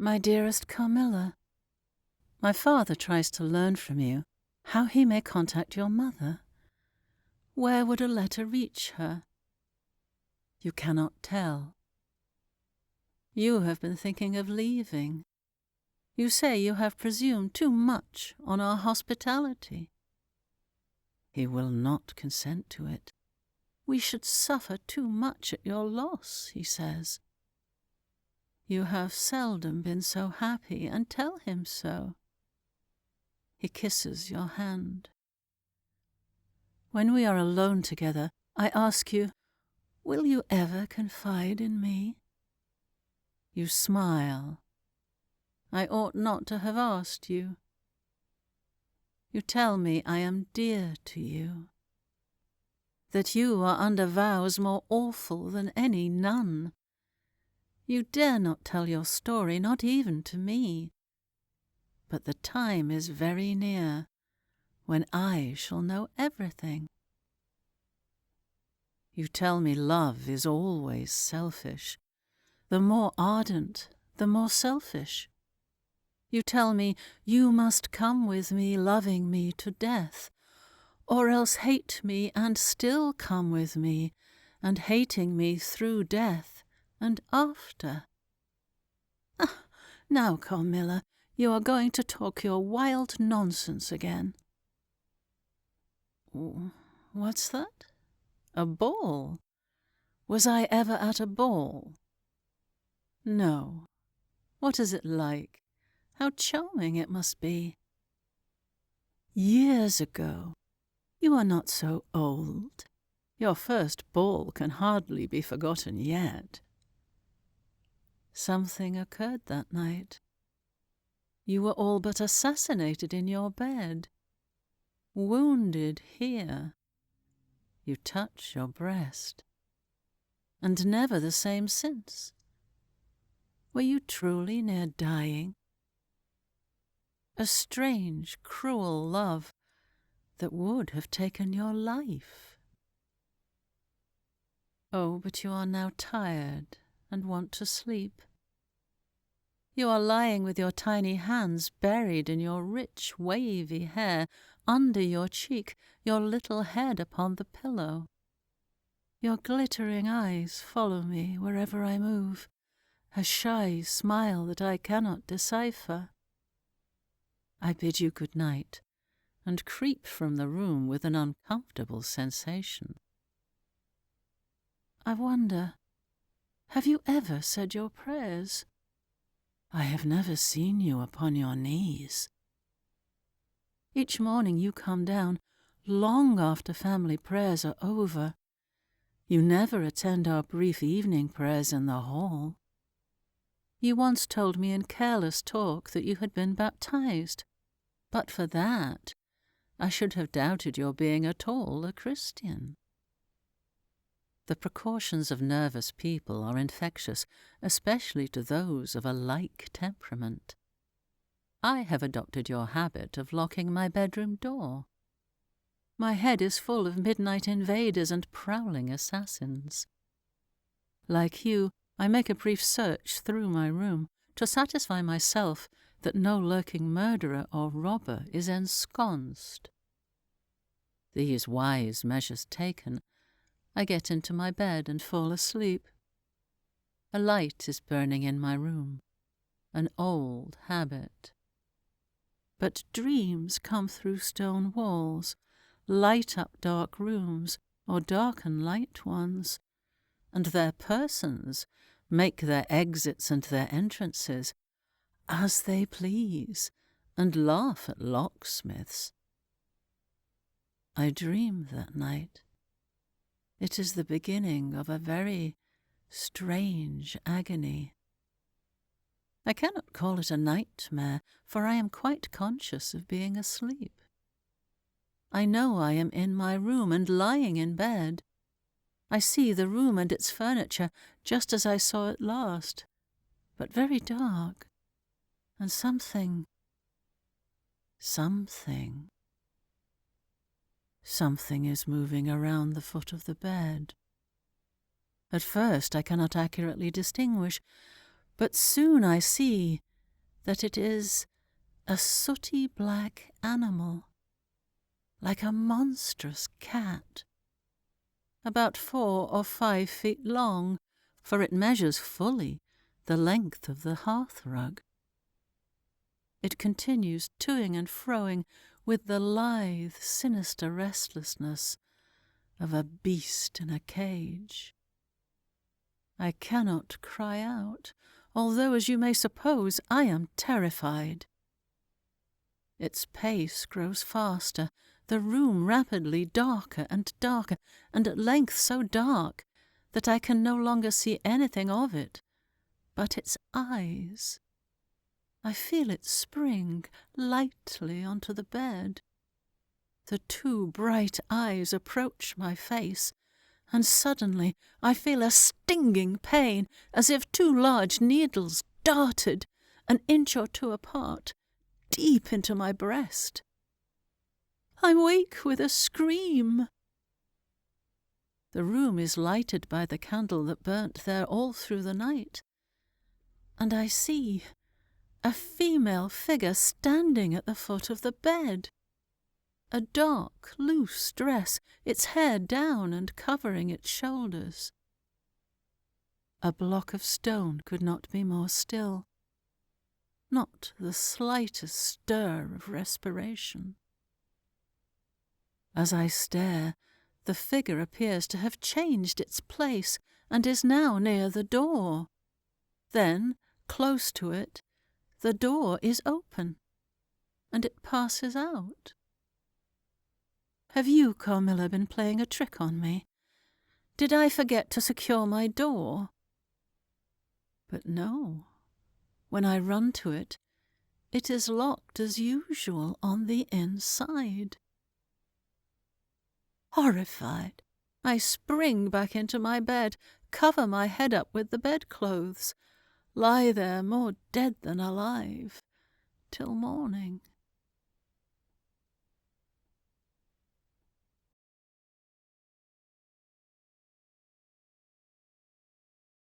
My dearest Carmilla, my father tries to learn from you how he may contact your mother. Where would a letter reach her? You cannot tell. You have been thinking of leaving. You say you have presumed too much on our hospitality. He will not consent to it. We should suffer too much at your loss, he says. You have seldom been so happy, and tell him so. He kisses your hand. When we are alone together, I ask you, will you ever confide in me? You smile. I ought not to have asked you. You tell me I am dear to you, that you are under vows more awful than any nun. You dare not tell your story, not even to me. But the time is very near when I shall know everything. You tell me love is always selfish. The more ardent, the more selfish. You tell me you must come with me, loving me to death, or else hate me and still come with me, and hating me through death and after. Now, Carmilla, you are going to talk your wild nonsense again. What's that? A ball? Was I ever at a ball? No. What is it like? How charming it must be. Years ago. You are not so old. Your first ball can hardly be forgotten yet. Something occurred that night. You were all but assassinated in your bed. Wounded here. You touch your breast. And never the same since. Were you truly near dying? A strange, cruel love that would have taken your life. Oh, but you are now tired and want to sleep. You are lying with your tiny hands buried in your rich, wavy hair, under your cheek, your little head upon the pillow. Your glittering eyes follow me wherever I move, a shy smile that I cannot decipher. I bid you good night, and creep from the room with an uncomfortable sensation. I wonder, have you ever said your prayers? I have never seen you upon your knees. Each morning you come down, long after family prayers are over. You never attend our brief evening prayers in the hall. You once told me in careless talk that you had been baptized. But for that, I should have doubted your being at all a Christian. The precautions of nervous people are infectious, especially to those of a like temperament. I have adopted your habit of locking my bedroom door. My head is full of midnight invaders and prowling assassins. Like you, I make a brief search through my room to satisfy myself that no lurking murderer or robber is ensconced. These wise measures taken, I get into my bed and fall asleep. A light is burning in my room, an old habit. But dreams come through stone walls, light up dark rooms, or darken light ones, and their persons make their exits and their entrances as they please, and laugh at locksmiths. I dream that night. It is the beginning of a very strange agony. I cannot call it a nightmare, for I am quite conscious of being asleep. I know I am in my room and lying in bed. I see the room and its furniture just as I saw it last, but very dark, and something is moving around the foot of the bed. At first I cannot accurately distinguish, but soon I see that it is a sooty black animal, like a monstrous cat, about 4 or 5 feet long, for it measures fully the length of the hearth-rug. It continues toing and froing with the lithe, sinister restlessness of a beast in a cage. I cannot cry out, although, as you may suppose, I am terrified. Its pace grows faster, the room rapidly darker and darker, and at length so dark that I can no longer see anything of it but its eyes. I feel it spring lightly onto the bed. The 2 bright eyes approach my face, and suddenly I feel a stinging pain, as if 2 large needles darted, an inch or 2 apart, deep into my breast. I wake with a scream. The room is lighted by the candle that burnt there all through the night, and I see a female figure standing at the foot of the bed. A dark, loose dress, its hair down and covering its shoulders. A block of stone could not be more still. Not the slightest stir of respiration. As I stare, the figure appears to have changed its place and is now near the door. Then, close to it, the door is open, and it passes out. Have you, Carmilla, been playing a trick on me? Did I forget to secure my door? But no. When I run to it, it is locked as usual on the inside. Horrified, I spring back into my bed, cover my head up with the bedclothes, lie there more dead than alive, till morning.